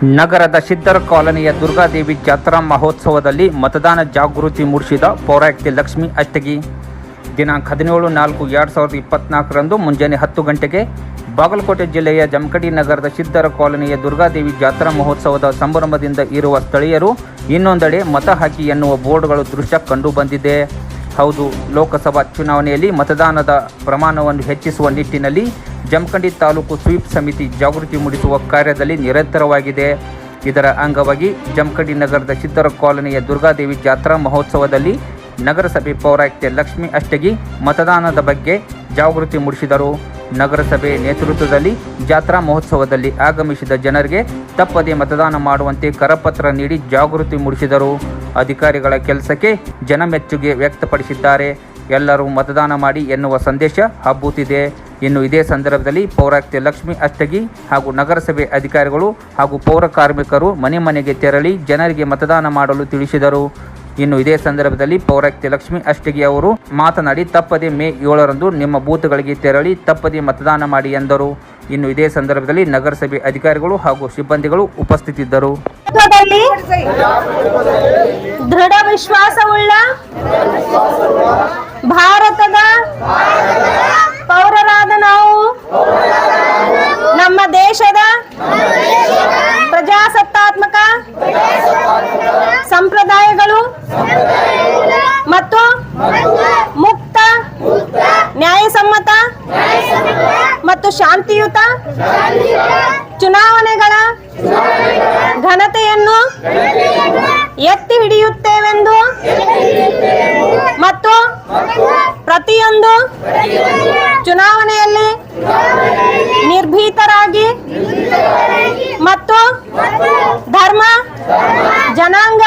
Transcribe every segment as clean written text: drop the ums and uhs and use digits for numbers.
ನಗರದ ಸಿದ್ದರ ಕಾಲೋನಿಯ ದುರ್ಗಾದೇವಿ ಜಾತ್ರಾ ಮಹೋತ್ಸವದಲ್ಲಿ ಮತದಾನ ಜಾಗೃತಿ ಮೂಡಿಸಿದ ಪೌರಾಯುಕ್ತೆ ಲಕ್ಷ್ಮಿ ಅಷ್ಟಗಿ. ದಿನಾಂಕ 17-4-2024ರಂದು ಮುಂಜಾನೆ 10 ಗಂಟೆಗೆ ಬಾಗಲಕೋಟೆ ಜಿಲ್ಲೆಯ ಜಮಖಂಡಿ ನಗರದ ಸಿದ್ದರ ಕಾಲೋನಿಯ ದುರ್ಗಾದೇವಿ ಜಾತ್ರಾ ಮಹೋತ್ಸವದ ಸಂಭ್ರಮದಿಂದ ಇರುವ ಸ್ಥಳೀಯರು ಇನ್ನೊಂದೆಡೆ ಮತ ಹಾಕಿ ಎನ್ನುವ ಬೋರ್ಡ್ಗಳು ದೃಶ್ಯ ಕಂಡು ಬಂದಿದೆ. ಹೌದು, ಲೋಕಸಭಾ ಚುನಾವಣೆಯಲ್ಲಿ ಮತದಾನದ ಪ್ರಮಾಣವನ್ನು ಹೆಚ್ಚಿಸುವ ನಿಟ್ಟಿನಲ್ಲಿ ಜಮಖಂಡಿ ತಾಲೂಕು ಸ್ವೀಪ್ ಸಮಿತಿ ಜಾಗೃತಿ ಮೂಡಿಸುವ ಕಾರ್ಯದಲ್ಲಿ ನಿರಂತರವಾಗಿದೆ. ಇದರ ಅಂಗವಾಗಿ ಜಮಖಂಡಿ ನಗರದ ಸಿದ್ದರ ಕಾಲೋನಿಯ ದುರ್ಗಾದೇವಿ ಜಾತ್ರಾ ಮಹೋತ್ಸವದಲ್ಲಿ ನಗರಸಭೆ ಪೌರಾಯುಕ್ತೆ ಲಕ್ಷ್ಮಿ ಅಷ್ಟಗಿ ಮತದಾನದ ಬಗ್ಗೆ ಜಾಗೃತಿ ಮೂಡಿಸಿದರು. ನಗರಸಭೆ ನೇತೃತ್ವದಲ್ಲಿ ಜಾತ್ರಾ ಮಹೋತ್ಸವದಲ್ಲಿ ಆಗಮಿಸಿದ ಜನರಿಗೆ ತಪ್ಪದೇ ಮತದಾನ ಮಾಡುವಂತೆ ಕರಪತ್ರ ನೀಡಿ ಜಾಗೃತಿ ಮೂಡಿಸಿದರು. ಅಧಿಕಾರಿಗಳ ಕೆಲಸಕ್ಕೆ ಜನಮೆಚ್ಚುಗೆ ವ್ಯಕ್ತಪಡಿಸಿದ್ದಾರೆ. ಎಲ್ಲರೂ ಮತದಾನ ಮಾಡಿ ಎನ್ನುವ ಸಂದೇಶ ಹಬ್ಬುತ್ತಿದೆ. ಇನ್ನು ಇದೇ ಸಂದರ್ಭದಲ್ಲಿ ಪೌರಾಯುಕ್ತೆ ಲಕ್ಷ್ಮಿ ಅಷ್ಟಗಿ ಹಾಗೂ ನಗರಸಭೆ ಅಧಿಕಾರಿಗಳು ಹಾಗೂ ಪೌರ ಕಾರ್ಮಿಕರು ಮನೆ ಮನೆಗೆ ತೆರಳಿ ಜನರಿಗೆ ಮತದಾನ ಮಾಡಲು ತಿಳಿಸಿದರು. ಇನ್ನು ಇದೇ ಸಂದರ್ಭದಲ್ಲಿ ಪೌರಾಯುಕ್ತೆ ಲಕ್ಷ್ಮಿ ಅಷ್ಟಗಿ ಅವರು ಮಾತನಾಡಿ, ತಪ್ಪದೆ ಮೇ 7ರಂದು ನಿಮ್ಮ ಬೂತ್ಗಳಿಗೆ ತೆರಳಿ ತಪ್ಪದೆ ಮತದಾನ ಮಾಡಿ ಎಂದರು. ಇನ್ನು ಇದೇ ಸಂದರ್ಭದಲ್ಲಿ ನಗರಸಭೆ ಅಧಿಕಾರಿಗಳು ಹಾಗೂ ಸಿಬ್ಬಂದಿಗಳು ಉಪಸ್ಥಿತಿದ್ದರು. ದೃಢ ವಿಶ್ವಾಸವುಳ್ಳ ಭಾರತದ ಪೌರರಾದ ನಾವು ನಮ್ಮ ದೇಶದ ಪ್ರಜಾಸತ್ತಾತ್ಮಕ ಸಂಪ್ರದಾಯಗಳು ಮತ್ತು ಮುಕ್ತ, ನ್ಯಾಯಸಮ್ಮತ ಮತ್ತು ಶಾಂತಿಯುತ ಚುನಾವಣೆಗಳ ಘನತೆಯನ್ನು ಎತ್ತಿ ಹಿಡಿಯುತ್ತೇವೆಂದು ಮತ್ತು ಪ್ರತಿಯೊಂದು ಚುನಾವಣೆಯಲ್ಲಿ ನಿರ್ಭೀತರಾಗಿ ಮತ್ತು ಧರ್ಮ, ಜನಾಂಗ,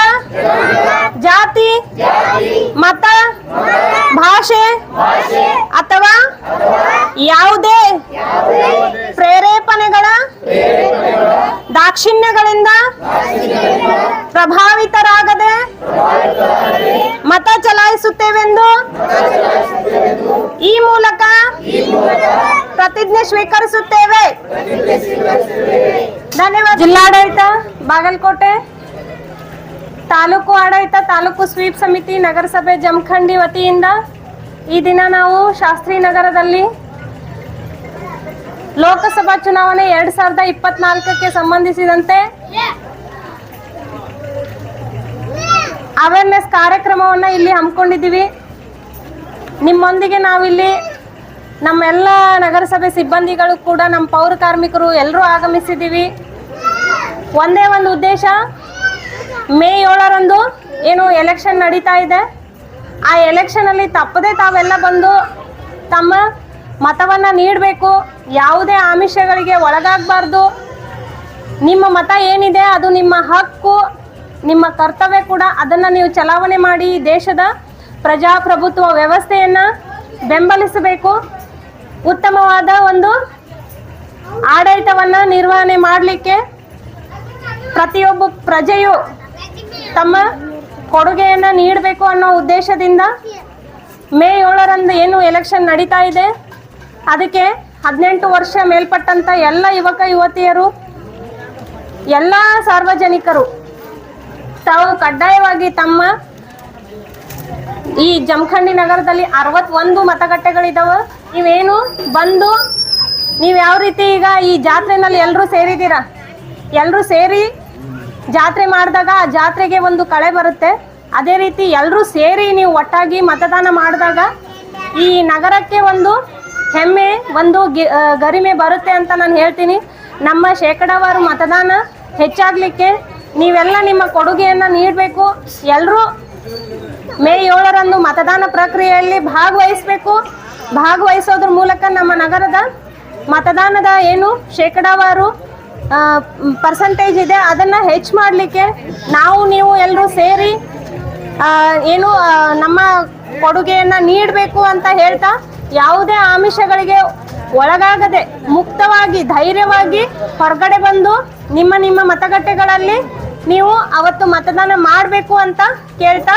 ಜಾತಿ, ಮತ, ಭಾಷೆ ಅಥವಾ ಯಾವುದೇ ಪ್ರೇರೇಪಣೆಗಳ ದಾಕ್ಷಿಣ್ಯಗಳಿಂದ ಪ್ರಭಾವಿತರಾಗದೆ ಮತ ಚಲಾಯಿಸುತ್ತೇವೆಂದು ಈ ಮೂಲಕ ಪ್ರತಿಜ್ಞೆ ಸ್ವೀಕರಿಸುತ್ತೇವೆ. ಧನ್ಯವಾದ. ಜಿಲ್ಲಾಡಳಿತ ಬಾಗಲಕೋಟೆ, ತಾಲೂಕು ಆಡಳಿತ, ತಾಲೂಕು ಸ್ವೀಪ್ ಸಮಿತಿ, ನಗರಸಭೆ ಜಮಖಂಡಿ ವತಿಯಿಂದ ಈ ದಿನ ನಾವು ಶಾಸ್ತ್ರಿ ನಗರದಲ್ಲಿ ಲೋಕಸಭಾ ಚುನಾವಣೆ 2024ಕ್ಕೆ ಸಂಬಂಧಿಸಿದಂತೆ ಅವೇರ್ನೆಸ್ ಕಾರ್ಯಕ್ರಮವನ್ನು ಇಲ್ಲಿ ಹಮ್ಮಿಕೊಂಡಿದ್ದೀವಿ. ನಿಮ್ಮೊಂದಿಗೆ ನಾವಿಲ್ಲಿ ನಮ್ಮೆಲ್ಲ ನಗರಸಭೆ ಸಿಬ್ಬಂದಿಗಳು ಕೂಡ, ನಮ್ಮ ಪೌರ ಕಾರ್ಮಿಕರು ಎಲ್ಲರೂ ಆಗಮಿಸಿದ್ದೀವಿ. ಒಂದೇ ಒಂದು ಉದ್ದೇಶ, ಮೇ 7ರಂದು ಏನು ಎಲೆಕ್ಷನ್ ನಡೀತಾ ಇದೆ, ಆ ಎಲೆಕ್ಷನಲ್ಲಿ ತಪ್ಪದೆ ತಾವೆಲ್ಲ ಬಂದು ತಮ್ಮ ಮತವನ್ನು ನೀಡಬೇಕು. ಯಾವುದೇ ಆಮಿಷಗಳಿಗೆ ಒಳಗಾಗಬಾರ್ದು. ನಿಮ್ಮ ಮತ ಏನಿದೆ ಅದು ನಿಮ್ಮ ಹಕ್ಕು, ನಿಮ್ಮ ಕರ್ತವ್ಯ ಕೂಡ. ಅದನ್ನು ನೀವು ಚಲಾವಣೆ ಮಾಡಿ ದೇಶದ ಪ್ರಜಾಪ್ರಭುತ್ವ ವ್ಯವಸ್ಥೆಯನ್ನು ಬೆಂಬಲಿಸಬೇಕು. ಉತ್ತಮವಾದ ಒಂದು ಆಡಳಿತವನ್ನು ನಿರ್ವಹಣೆ ಮಾಡಲಿಕ್ಕೆ ಪ್ರತಿಯೊಬ್ಬ ಪ್ರಜೆಯು ತಮ್ಮ ಕೊಡುಗೆಯನ್ನು ನೀಡಬೇಕು ಅನ್ನೋ ಉದ್ದೇಶದಿಂದ ಮೇ 7ರಂದು ಏನು ಎಲೆಕ್ಷನ್ ನಡೀತಾ ಇದೆ, ಅದಕ್ಕೆ 18 ವರ್ಷ ಮೇಲ್ಪಟ್ಟಂಥ ಎಲ್ಲ ಯುವಕ ಯುವತಿಯರು, ಎಲ್ಲ ಸಾರ್ವಜನಿಕರು ತಾವು ಕಡ್ಡಾಯವಾಗಿ ತಮ್ಮ ಈ ಜಮಖಂಡಿ ನಗರದಲ್ಲಿ 61 ಮತಗಟ್ಟೆಗಳಿದ್ದಾವೆ. ನೀವೇನು ಬಂದು ನೀವು ಯಾವ ರೀತಿ ಈಗ ಈ ಜಾತ್ರೆನಲ್ಲಿ ಎಲ್ಲರೂ ಸೇರಿದ್ದೀರಾ, ಎಲ್ಲರೂ ಸೇರಿ ಜಾತ್ರೆ ಮಾಡಿದಾಗ ಆ ಜಾತ್ರೆಗೆ ಒಂದು ಕಳೆ ಬರುತ್ತೆ. ಅದೇ ರೀತಿ ಎಲ್ಲರೂ ಸೇರಿ ನೀವು ಒಟ್ಟಾಗಿ ಮತದಾನ ಮಾಡಿದಾಗ ಈ ನಗರಕ್ಕೆ ಒಂದು ಹೆಮ್ಮೆ, ಒಂದು ಗರಿಮೆ ಬರುತ್ತೆ ಅಂತ ನಾನು ಹೇಳ್ತೀನಿ. ನಮ್ಮ ಶೇಕಡಾವಾರು ಮತದಾನ ಹೆಚ್ಚಾಗಲಿಕ್ಕೆ ನೀವೆಲ್ಲ ನಿಮ್ಮ ಕೊಡುಗೆಯನ್ನು ನೀಡಬೇಕು. ಎಲ್ಲರೂ ಮೇ 7ರಂದು ಮತದಾನ ಪ್ರಕ್ರಿಯೆಯಲ್ಲಿ ಭಾಗವಹಿಸಬೇಕು. ಭಾಗವಹಿಸೋದ್ರ ಮೂಲಕ ನಮ್ಮ ನಗರದ ಮತದಾನದ ಏನು ಶೇಕಡಾವಾರು ಪರ್ಸೆಂಟೇಜ್ ಇದೆ ಅದನ್ನು ಹೆಚ್ಚು ಮಾಡಲಿಕ್ಕೆ ನಾವು ನೀವು ಎಲ್ಲರೂ ಸೇರಿ ಏನು ನಮ್ಮ ಕೊಡುಗೆಯನ್ನು ನೀಡಬೇಕು ಅಂತ ಹೇಳ್ತಾ, ಯಾವುದೇ ಆಮಿಷಗಳಿಗೆ ಒಳಗಾಗದೆ ಮುಕ್ತವಾಗಿ ಧೈರ್ಯವಾಗಿ ಹೊರಗಡೆ ಬಂದು ನಿಮ್ಮ ಮತಗಟ್ಟೆಗಳಲ್ಲಿ ನೀವು ಅವತ್ತು ಮತದಾನ ಮಾಡಬೇಕು ಅಂತ ಕೇಳ್ತಾ